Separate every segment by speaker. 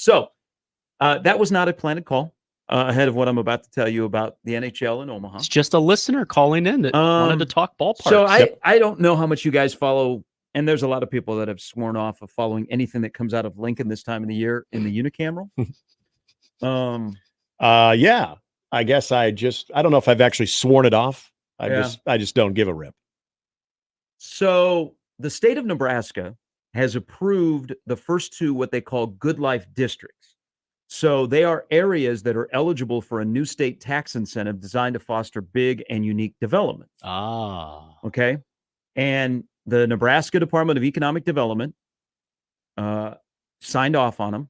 Speaker 1: So that was not a planned call ahead of what I'm about to tell you about the NHL in Omaha.
Speaker 2: It's just a listener calling in that wanted to talk ballparks.
Speaker 1: So I don't know how much you guys follow, and there's a lot of people that have sworn off of following anything that comes out of Lincoln this time of the year in the unicameral.
Speaker 3: Yeah, I guess I don't know if I've actually sworn it off. I just don't give a rip.
Speaker 1: So the state of Nebraska has approved the first two, what they call good life districts. So they are areas that are eligible for a new state tax incentive designed to foster big and unique development. Okay. And the Nebraska Department of Economic Development signed off on them.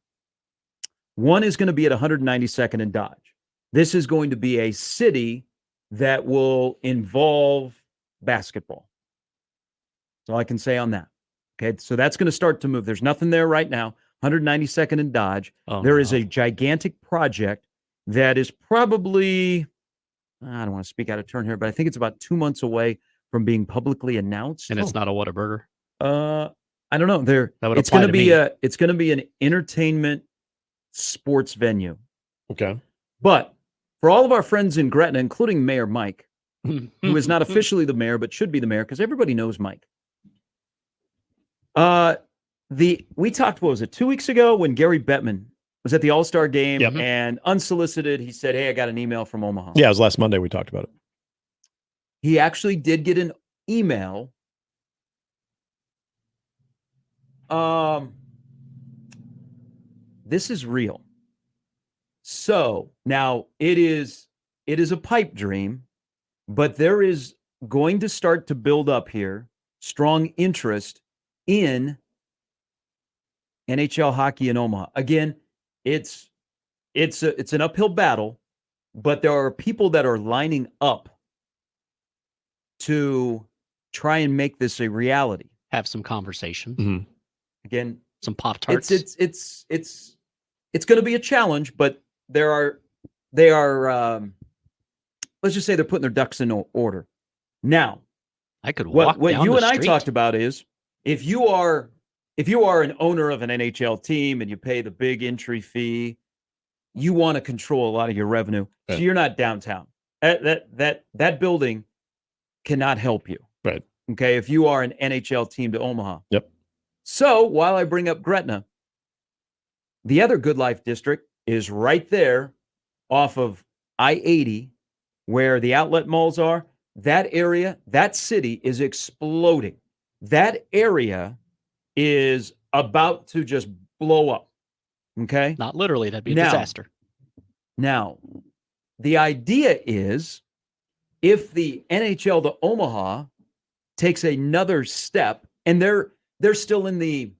Speaker 1: One is going to be at 192nd and Dodge. This is going to be a city that will involve basketball. That's all I can say on that. Okay, so that's going to start to move. There's nothing there right now. 192nd and Dodge. There is a gigantic project that is probably, I don't want to speak out of turn here, but I think it's about 2 months away from being publicly announced.
Speaker 2: And it's not a Whataburger?
Speaker 1: I don't know. It's going to be an entertainment sports venue.
Speaker 3: Okay.
Speaker 1: But for all of our friends in Gretna, including Mayor Mike, who is not officially the mayor but should be the mayor because everybody knows Mike. We talked, what was it, 2 weeks ago when Gary Bettman was at the All-Star game and unsolicited, he said, hey, I got an email from Omaha.
Speaker 3: Yeah, it was last Monday we talked about it.
Speaker 1: He actually did get an email. This is real. So now it is a pipe dream, but there is going to start to build up here strong interest in NHL hockey in Omaha. Again, it's an uphill battle, but there are people that are lining up to try and make this a reality.
Speaker 2: Have some conversation.
Speaker 3: Mm-hmm.
Speaker 1: Again,
Speaker 2: some Pop-Tarts.
Speaker 1: It's going to be a challenge, but they are let's just say they're putting their ducks in order. Now,
Speaker 2: I could walk
Speaker 1: what
Speaker 2: down
Speaker 1: you
Speaker 2: the
Speaker 1: and I
Speaker 2: street.
Speaker 1: talked about is if you are an owner of an NHL team and you pay the big entry fee, you want to control a lot of your revenue. So you're not downtown. That building cannot help you.
Speaker 3: Right.
Speaker 1: Okay. If you are an NHL team to Omaha.
Speaker 3: Yep.
Speaker 1: So while I bring up Gretna, the other Good Life district is right there off of I-80 where the outlet malls are. That area, that city is exploding. That area is about to just blow up. Okay?
Speaker 2: Not literally, that'd be a disaster.
Speaker 1: Now, the idea is if the NHL to Omaha takes another step, and they're still in the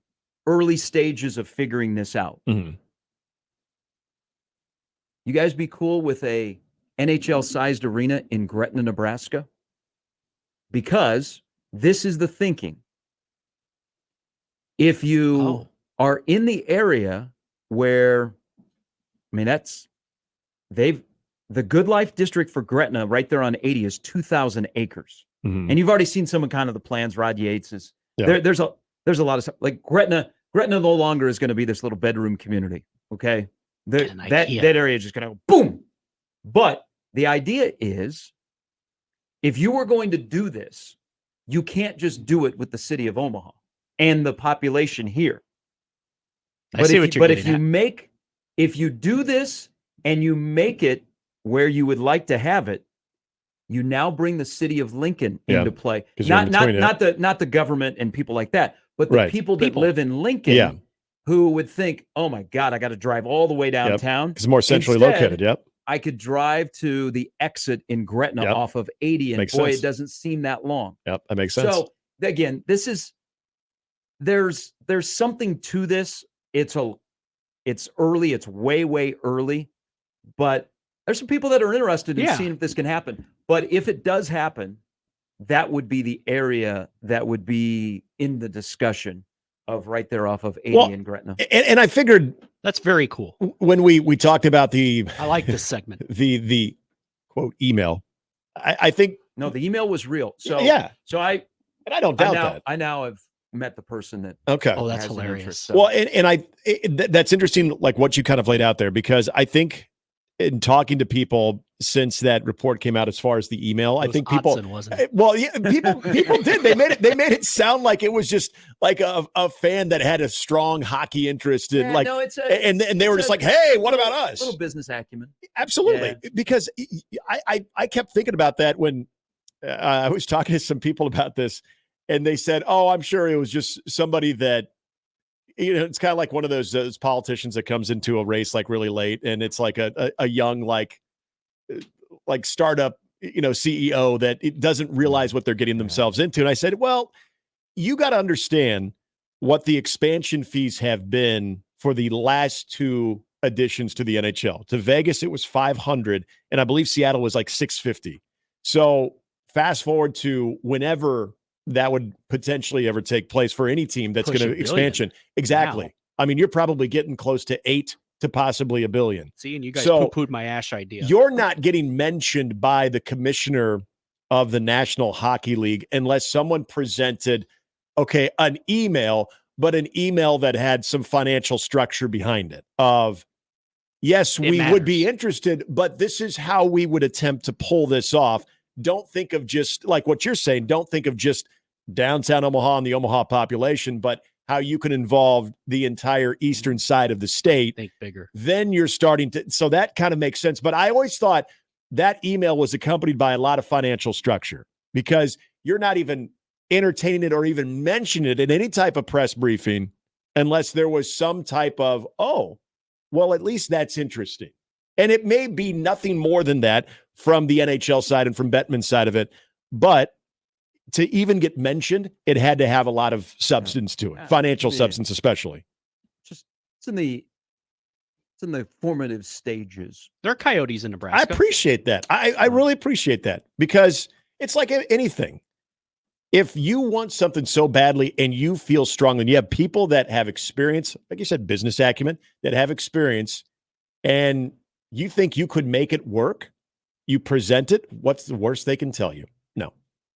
Speaker 1: early stages of figuring this out.
Speaker 3: Mm-hmm.
Speaker 1: You guys be cool with a NHL-sized arena in Gretna, Nebraska? Because this is the thinking. If you are in the area where, I mean, the Good Life district for Gretna right there on 80 is 2,000 acres.
Speaker 3: Mm-hmm.
Speaker 1: And you've already seen some of kind of the plans. Rod Yates is there's a lot of stuff like Gretna no longer is going to be this little bedroom community. Okay. That area is just going to go boom. But the idea is if you were going to do this, you can't just do it with the city of Omaha and the population here. But if you do this and you make it where you would like to have it, you now bring the city of Lincoln into play. Not the government and people like that, but the people that live in Lincoln who would think, oh my God, I got to drive all the way downtown.
Speaker 3: Because more centrally located,
Speaker 1: I could drive to the exit in Gretna off of 80, and
Speaker 3: makes
Speaker 1: boy,
Speaker 3: sense.
Speaker 1: it doesn't seem that long.
Speaker 3: Yep, that makes sense.
Speaker 1: So again, there's something to this. It's early, it's way early, but there's some people that are interested in seeing if this can happen. But if it does happen, that would be the area that would be in the discussion of right there off of 80 in Gretna.
Speaker 3: And I figured
Speaker 2: that's very cool.
Speaker 3: When we talked about I
Speaker 2: like this segment.
Speaker 3: the quote email. I think
Speaker 1: no, the email was real. So
Speaker 3: yeah.
Speaker 1: So
Speaker 3: I don't doubt that.
Speaker 1: I now have met the person that.
Speaker 3: Okay.
Speaker 2: Oh, that's
Speaker 1: has an
Speaker 2: hilarious.
Speaker 1: interest, so.
Speaker 3: Well, and that's interesting, like what you kind of laid out there, because I think in talking to people since that report came out, as far as the email, I think people,
Speaker 2: wasn't it?
Speaker 3: well, yeah, people did. They made it sound like it was just like a fan that had a strong hockey interest in, like,
Speaker 1: no,
Speaker 3: and they were just like, hey, what about us?
Speaker 1: Little business acumen.
Speaker 3: Absolutely, because I kept thinking about that when I was talking to some people about this, and they said, oh, I'm sure it was just somebody that, it's kind of like one of those politicians that comes into a race like really late, and it's like a young like startup CEO that it doesn't realize what they're getting themselves into. And I said, well, you got to understand what the expansion fees have been for the last two additions to the NHL. To Vegas, it was $500, and I believe Seattle was like $650. So fast forward to whenever that would potentially ever take place for any team that's going to expansion. Exactly. Wow. I mean, you're probably getting close to 8 to possibly $1 billion.
Speaker 2: See, and you guys poo-pooed my Ash idea.
Speaker 3: You're not getting mentioned by the commissioner of the National Hockey League unless someone presented, an email, but an email that had some financial structure behind it of, yes, we would be interested, but this is how we would attempt to pull this off. Don't think of just like what you're saying. Don't think of just downtown Omaha and the Omaha population, but how you can involve the entire eastern side of the state.
Speaker 2: Think bigger.
Speaker 3: Then you're starting to, so that kind of makes sense. But I always thought that email was accompanied by a lot of financial structure, because you're not even entertaining it or even mentioning it in any type of press briefing unless there was some type of, oh, well, at least that's interesting. And it may be nothing more than that from the NHL side and from Bettman's side of it. But to even get mentioned, it had to have a lot of substance to it, financial substance especially.
Speaker 1: Just it's in the formative stages.
Speaker 2: There are coyotes in Nebraska.
Speaker 3: I appreciate that. I really appreciate that, because it's like anything. If you want something so badly and you feel strongly, and you have people that have experience, like you said, business acumen, that have experience, and you think you could make it work, you present it, what's the worst they can tell you? No.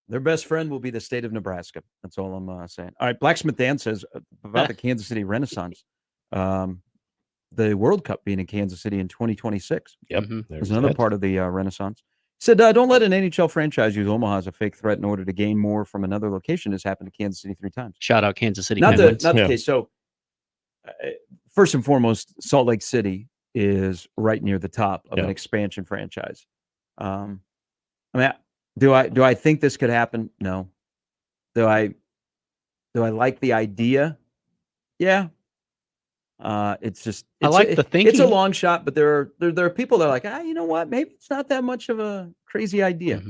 Speaker 1: Their best friend will be the state of Nebraska. That's all I'm saying. All right, Blacksmith Dan says about the Kansas City Renaissance, the World Cup being in Kansas City in 2026.
Speaker 3: Yep.
Speaker 1: There's another part of the Renaissance. He said, don't let an NHL franchise use Omaha as a fake threat in order to gain more from another location. This happened to Kansas City 3 times.
Speaker 2: Shout out Kansas City.
Speaker 1: Not the case. So first and foremost, Salt Lake City is right near the top of an expansion franchise. I mean, do I think this could happen? No. Do I like the idea? Yeah. It's
Speaker 2: I like the thinking.
Speaker 1: It's a long shot, but there are people that are like, you know what? Maybe it's not that much of a crazy idea.